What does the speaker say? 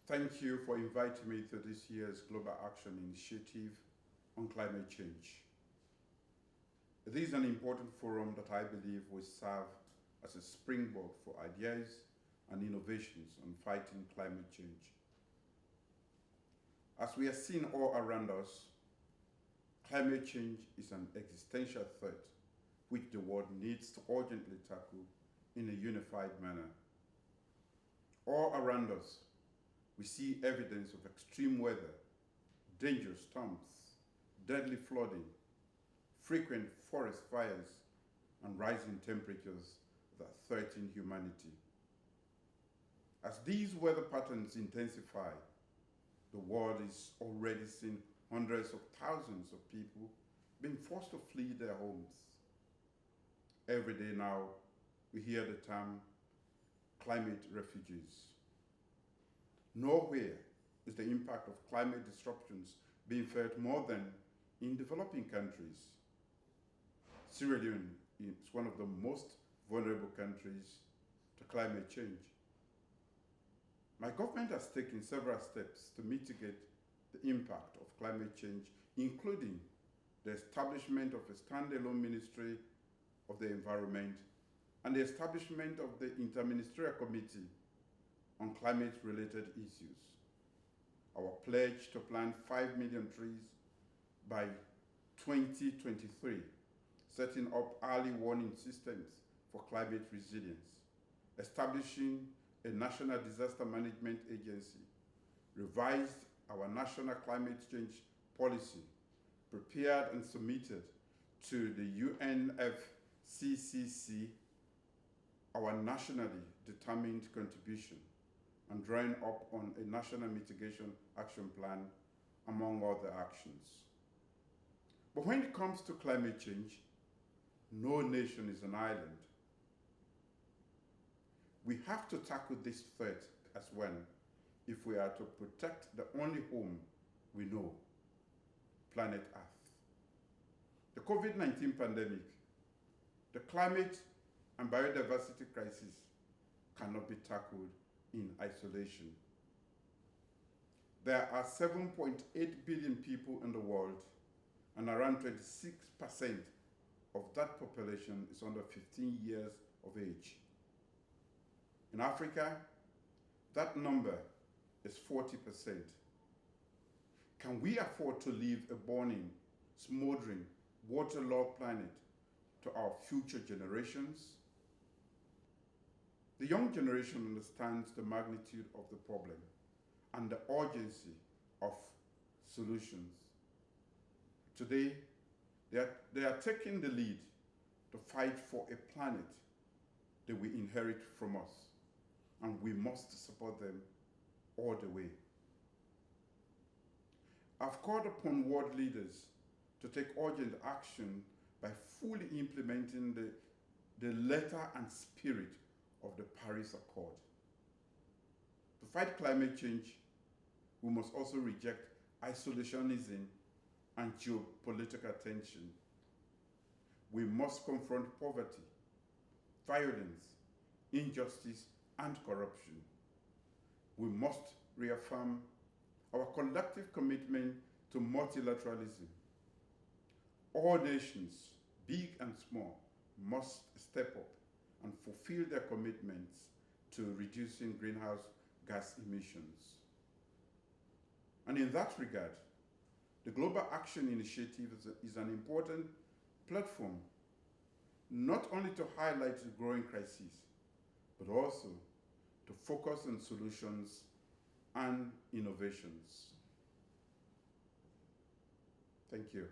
Thank you for inviting me to this year's Global Action Initiative on Climate Change. It is an important forum that I believe will serve as a springboard for ideas and innovations on fighting climate change. As we are seeing all around us, climate change is an existential threat which the world needs to urgently tackle in a unified manner. All around us, we see evidence of extreme weather, dangerous storms, deadly flooding, frequent forest fires, and rising temperatures that threaten humanity. As these weather patterns intensify, the world is already seeing hundreds of thousands of people being forced to flee their homes. Every day now, we hear the term climate refugees. Nowhere is the impact of climate disruptions being felt more than in developing countries. Sierra Leone is one of the most vulnerable countries to climate change. My government has taken several steps to mitigate the impact of climate change, including the establishment of a standalone Ministry of the Environment and the establishment of the Interministerial Committee on climate-related issues. Our pledge to plant 5 million trees by 2023, setting up early warning systems for climate resilience, establishing a national disaster management agency, revised our national climate change policy, prepared and submitted to the UNFCCC our nationally determined contribution, and drawing up on a national mitigation action plan, among other actions. But when it comes to climate change, no nation is an island. We have to tackle this threat as well if we are to protect the only home we know, planet Earth. The COVID-19 pandemic, the climate and biodiversity crisis cannot be tackled in isolation. There are 7.8 billion people in the world, and around 26% of that population is under 15 years of age. In Africa, that number is 40%. Can we afford to leave a burning, smoldering, waterlogged planet to our future generations? The young generation understands the magnitude of the problem and the urgency of solutions. Today, they are taking the lead to fight for a planet that we inherit from us, and we must support them all the way. I've called upon world leaders to take urgent action by fully implementing the letter and spirit of the Paris Accord. To fight climate change, we must also reject isolationism and geopolitical tension. We must confront poverty, violence, injustice, and corruption. We must reaffirm our collective commitment to multilateralism. All nations, big and small, must step up and fulfill their commitments to reducing greenhouse gas emissions. And in that regard, the Global Action Initiative is an important platform, not only to highlight the growing crisis, but also to focus on solutions and innovations. Thank you.